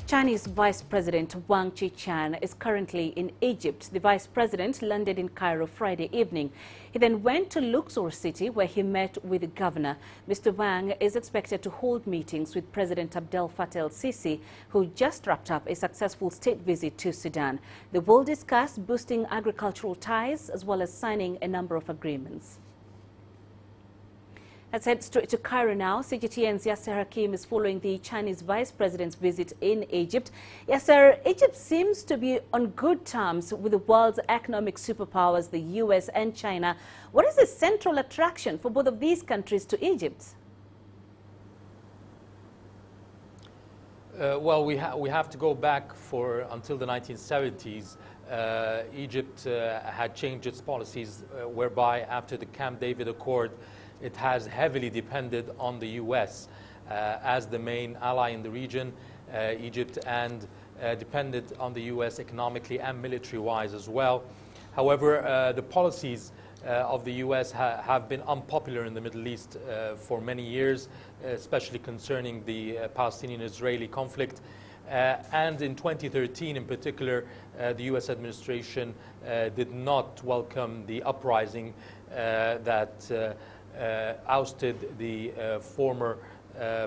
Chinese Vice President Wang Qichan is currently in Egypt. The Vice President landed in Cairo Friday evening. He then went to Luxor city where he met with the governor. Mr. Wang is expected to hold meetings with President Abdel Fattah el-Sisi, who just wrapped up a successful state visit to Sudan. They will discuss boosting agricultural ties as well as signing a number of agreements. Let's head straight to Cairo now. CGTN's Yasser Hakim is following the Chinese Vice President's visit in Egypt. Yasser, Egypt seems to be on good terms with the world's economic superpowers, the US and China. What is the central attraction for both of these countries to Egypt? Well, we have to go back until the 1970s. Egypt had changed its policies whereby after the Camp David Accord, it has heavily depended on the U.S. As the main ally in the region, Egypt, and depended on the U.S. economically and military-wise as well. However, the policies of the U.S. have been unpopular in the Middle East for many years, especially concerning the Palestinian-Israeli conflict. And in 2013, in particular, the U.S. administration did not welcome the uprising that ousted the former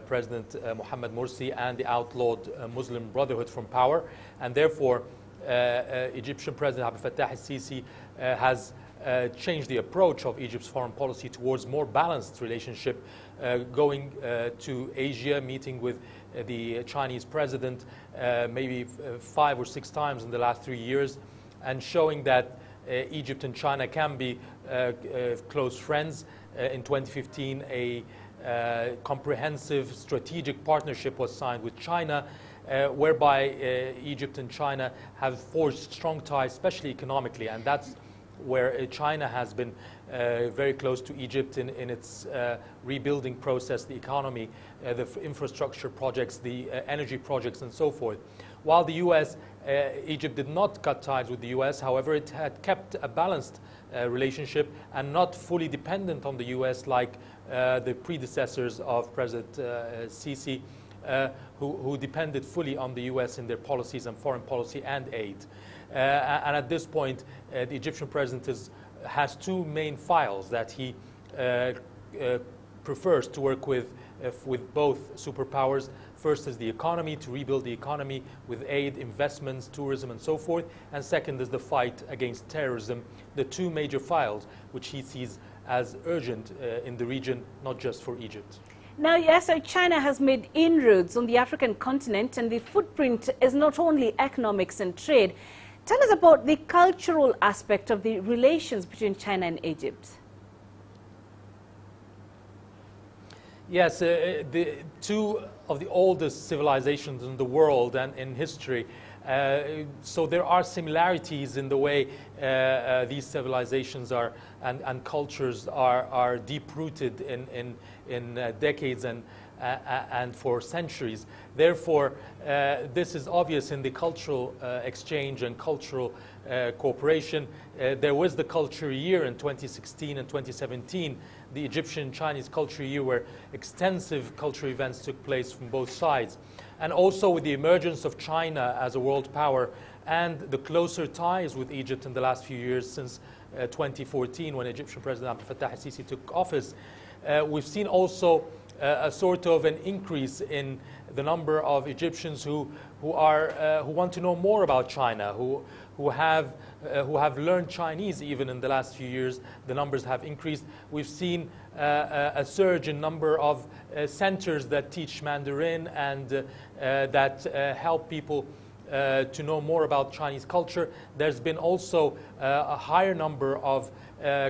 President Mohammed Morsi and the outlawed Muslim Brotherhood from power. And therefore, Egyptian President Abdel Fattah el-Sisi has changed the approach of Egypt's foreign policy towards more balanced relationship, going to Asia, meeting with the Chinese president maybe 5 or 6 times in the last 3 years, and showing that Egypt and China can be close friends. In 2015, a comprehensive strategic partnership was signed with China, whereby Egypt and China have forged strong ties, especially economically, and that's where China has been very close to Egypt in its rebuilding process, the economy, the infrastructure projects, the energy projects, and so forth. While the U.S., Egypt did not cut ties with the U.S., however, it had kept a balanced relationship and not fully dependent on the U.S. like the predecessors of President Sisi, who depended fully on the U.S. in their policies and foreign policy and aid. And at this point, the Egyptian president has 2 main files that he prefers to work with both superpowers. First is the economy, to rebuild the economy with aid, investments, tourism, and so forth. And second is the fight against terrorism, the 2 major files which he sees as urgent in the region, not just for Egypt. Now, yes, so China has made inroads on the African continent, and the footprint is not only economics and trade. Tell us about the cultural aspect of the relations between China and Egypt. Yes, the 2 of the oldest civilizations in the world and in history. So there are similarities in the way these civilizations are and cultures are deep-rooted in decades and for centuries. Therefore, this is obvious in the cultural exchange and cultural cooperation. There was the Culture Year in 2016 and 2017, the Egyptian-Chinese Culture Year, where extensive cultural events took place from both sides. And also with the emergence of China as a world power and the closer ties with Egypt in the last few years since 2014, when Egyptian President Abdel Fattah el-Sisi took office, we've seen also a sort of an increase in the number of Egyptians who want to know more about China, who have learned Chinese even in the last few years. The numbers have increased. We've seen a surge in number of centers that teach Mandarin and that help people to know more about Chinese culture. There's been also a higher number of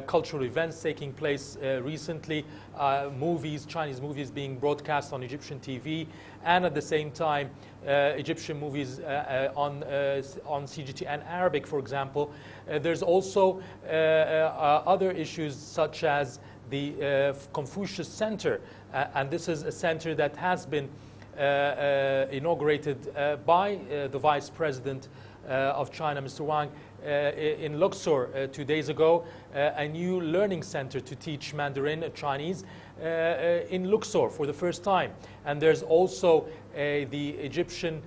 cultural events taking place recently, Chinese movies being broadcast on Egyptian TV, and at the same time, Egyptian movies on CGTN Arabic, for example. There's also other issues such as the Confucius Center, and this is a center that has been inaugurated by the Vice President of China, Mr. Wang, in Luxor 2 days ago, a new learning center to teach Mandarin Chinese in Luxor for the first time. And there's also the Egyptian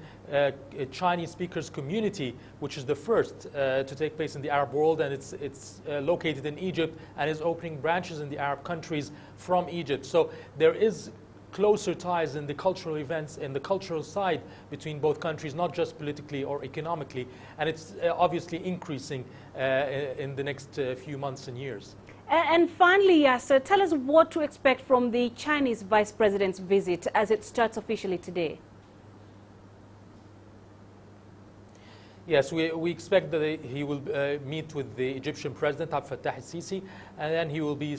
Chinese speakers community, which is the first to take place in the Arab world, and it's located in Egypt and is opening branches in the Arab countries from Egypt. So there is closer ties in the cultural events, in the cultural side between both countries, not just politically or economically, and it's obviously increasing in the next few months and years. And finally, Yasser, tell us what to expect from the Chinese Vice President's visit as it starts officially today. Yes, we expect that he will meet with the Egyptian President Abdel Fattah el-Sisi, and then he will be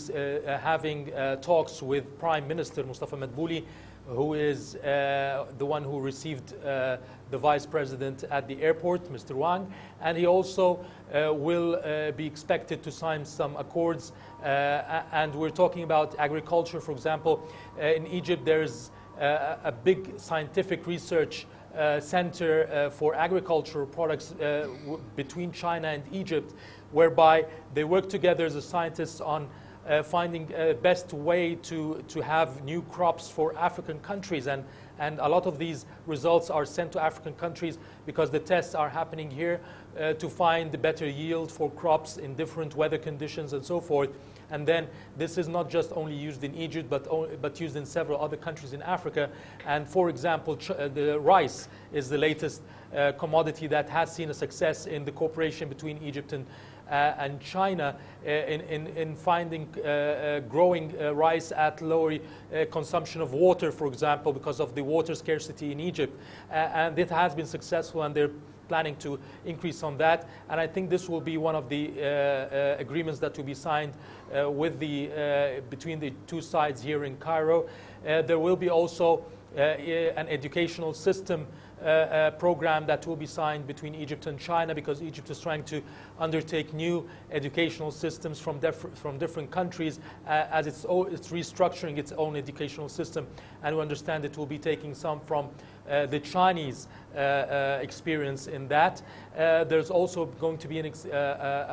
having talks with Prime Minister Mustafa Madbouli, who is the one who received the Vice President at the airport, Mr. Wang, and he also will be expected to sign some accords, and we're talking about agriculture, for example. In Egypt, there's a big scientific research center for agricultural products between China and Egypt, whereby they work together as a scientists on finding best way to have new crops for African countries, and a lot of these results are sent to African countries because the tests are happening here to find the better yield for crops in different weather conditions and so forth. And then this is not just only used in Egypt, but used in several other countries in Africa. And for example, the rice is the latest commodity that has seen a success in the cooperation between Egypt and China in finding growing rice at lower consumption of water, for example, because of the water scarcity in Egypt. And it has been successful, and they're planning to increase on that. And I think this will be one of the agreements that will be signed between the two sides here in Cairo. There will be also an educational system program that will be signed between Egypt and China, because Egypt is trying to undertake new educational systems from different countries as it's restructuring its own educational system. And we understand it will be taking some from the Chinese experience in that. There's also going to be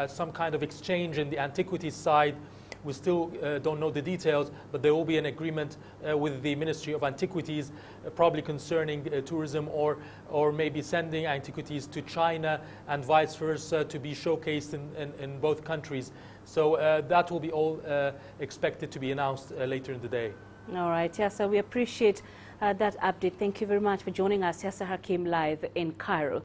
some kind of exchange in the antiquities side. We still don't know the details, but there will be an agreement with the Ministry of Antiquities, probably concerning tourism, or maybe sending antiquities to China and vice versa to be showcased in both countries. So that will be all expected to be announced later in the day. All right, Yasser, we appreciate that update. Thank you very much for joining us, Yasser Hakim, live in Cairo.